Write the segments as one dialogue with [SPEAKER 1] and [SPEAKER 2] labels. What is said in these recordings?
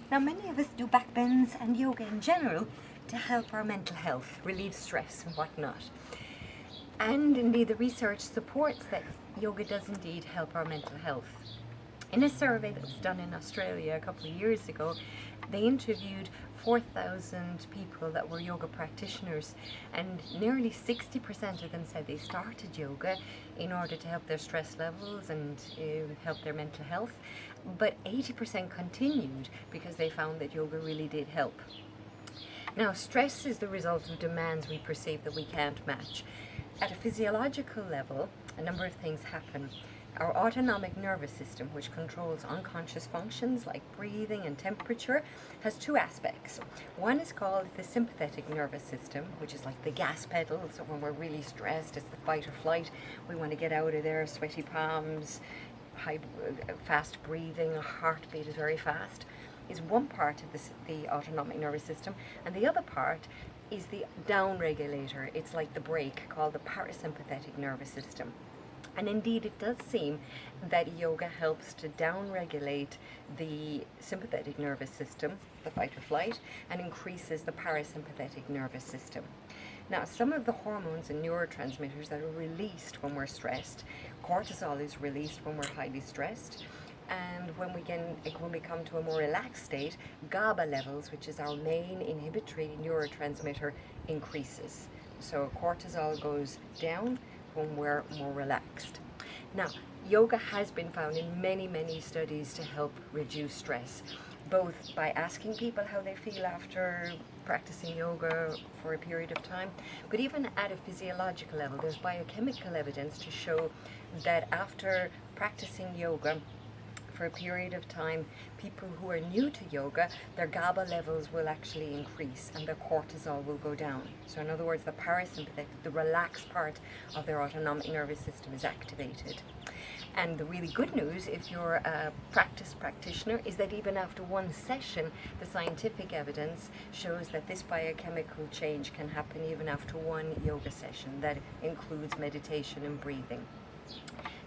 [SPEAKER 1] Now, many of us do back bends and yoga in general to help our mental health, relieve stress and whatnot. And indeed, the research supports that yoga does indeed help our mental health. In a survey that was done in Australia a couple of years ago, they interviewed 4,000 people that were yoga practitioners, and nearly 60% of them said they started yoga in order to help their stress levels and help their mental health, but 80% continued because they found that yoga really did help. Now, stress is the result of demands we perceive that we can't match. At a physiological level, a number of things happen. Our autonomic nervous system, which controls unconscious functions like breathing and temperature, has two aspects. One is called the sympathetic nervous system, which is like the gas pedal. So when we're really stressed, it's the fight or flight. We want to get out of there, sweaty palms, fast breathing, heartbeat is very fast, is one part of the autonomic nervous system. And the other part is the down regulator. It's like the brake, called the parasympathetic nervous system. And indeed, it does seem that yoga helps to down-regulate the sympathetic nervous system, the fight or flight, and increases the parasympathetic nervous system. Now, some of the hormones and neurotransmitters that are released when we're stressed, cortisol is released when we're highly stressed, and when we come to a more relaxed state, GABA levels, which is our main inhibitory neurotransmitter, increases. So cortisol goes down when we're more relaxed. Now, yoga has been found in many, many studies to help reduce stress, both by asking people how they feel after practicing yoga for a period of time, but even at a physiological level, there's biochemical evidence to show that after practicing yoga for a period of time, people who are new to yoga, their GABA levels will actually increase and their cortisol will go down. So in other words, the parasympathetic, the relaxed part of their autonomic nervous system is activated. And the really good news, if you're a practitioner, is that even after one session, the scientific evidence shows that this biochemical change can happen even after one yoga session. That includes meditation and breathing.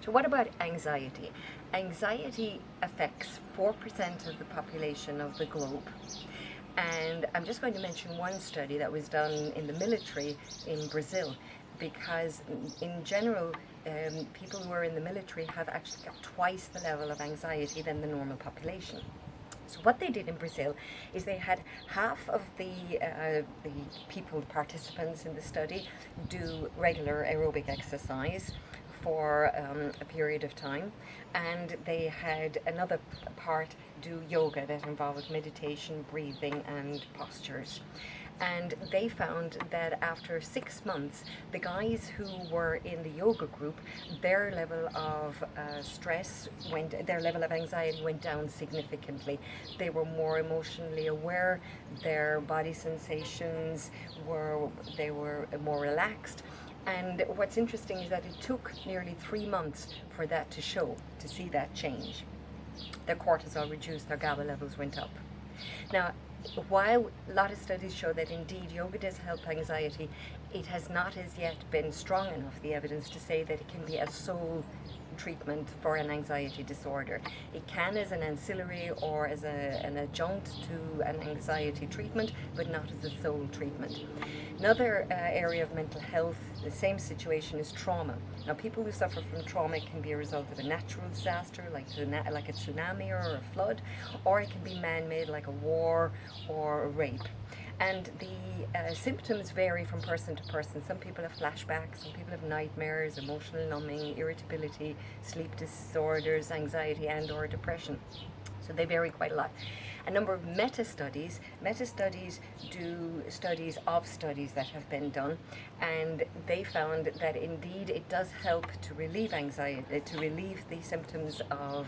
[SPEAKER 1] So what about anxiety? Anxiety affects 4% of the population of the globe. And I'm just going to mention one study that was done in the military in Brazil, because in general, people who are in the military have actually got twice the level of anxiety than the normal population. So what they did in Brazil is they had half of the participants in the study do regular aerobic exercise for a period of time, and they had another part do yoga that involved meditation, breathing and postures. And they found that after 6 months, the guys who were in the yoga group, their level of their level of anxiety went down significantly. They were more emotionally aware, their body sensations they were more relaxed. And what's interesting is that it took nearly 3 months for that to see that change. Their cortisol reduced, their GABA levels went up. Now, while a lot of studies show that indeed yoga does help anxiety, it has not as yet been strong enough, the evidence, to say that it can be a sole treatment for an anxiety disorder. It can as an ancillary or as an adjunct to an anxiety treatment, but not as a sole treatment. Another area of mental health, the same situation, is trauma. Now, people who suffer from trauma can be a result of a natural disaster like a tsunami or a flood, or it can be man-made like a war or a rape. And the symptoms vary from person to person. Some people have flashbacks, some people have nightmares, emotional numbing, irritability, sleep disorders, anxiety and or depression. So they vary quite a lot. A number of meta-studies do studies of studies that have been done, and they found that indeed it does help to relieve anxiety, to relieve the symptoms of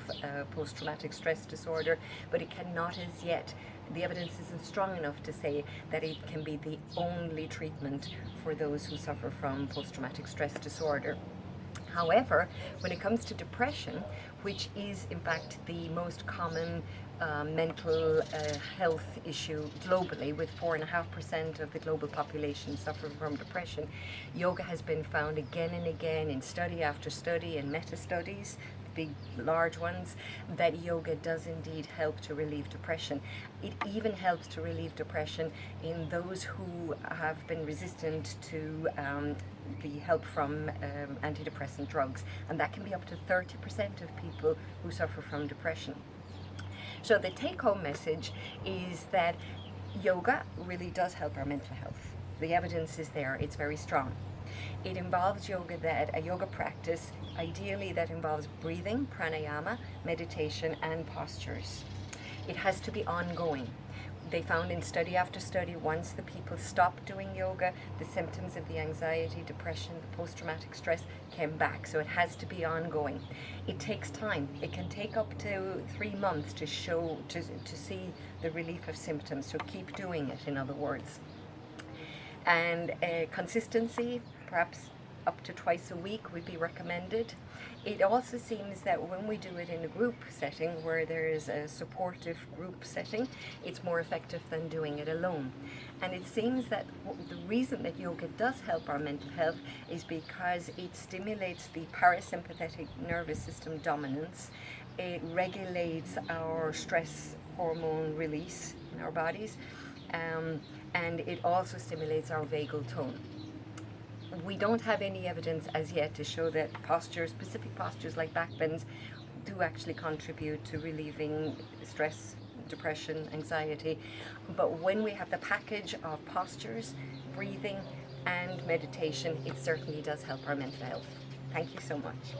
[SPEAKER 1] post-traumatic stress disorder, but it cannot as yet, the evidence isn't strong enough to say that it can be the only treatment for those who suffer from post-traumatic stress disorder. However, when it comes to depression, which is in fact the most common mental health issue globally, with 4.5% of the global population suffering from depression, yoga has been found again and again in study after study and meta-studies big, large ones, that yoga does indeed help to relieve depression. It even helps to relieve depression in those who have been resistant to the help from antidepressant drugs, and that can be up to 30% of people who suffer from depression. So the take-home message is that yoga really does help our mental health. The evidence is there, it's very strong. It involves a yoga practice, ideally that involves breathing, pranayama, meditation, and postures. It has to be ongoing. They found in study after study, once the people stopped doing yoga, the symptoms of the anxiety, depression, the post-traumatic stress came back. So it has to be ongoing. It takes time. It can take up to 3 months to see the relief of symptoms. So keep doing it, in other words. And consistency, perhaps up to twice a week would be recommended. It also seems that when we do it in a group setting, where there is a supportive group setting, it's more effective than doing it alone. And it seems that the reason that yoga does help our mental health is because it stimulates the parasympathetic nervous system dominance. It regulates our stress hormone release in our bodies, and it also stimulates our vagal tone. We don't have any evidence as yet to show that specific postures like back bends, do actually contribute to relieving stress, depression, anxiety. But when we have the package of postures, breathing, and meditation, it certainly does help our mental health. Thank you so much.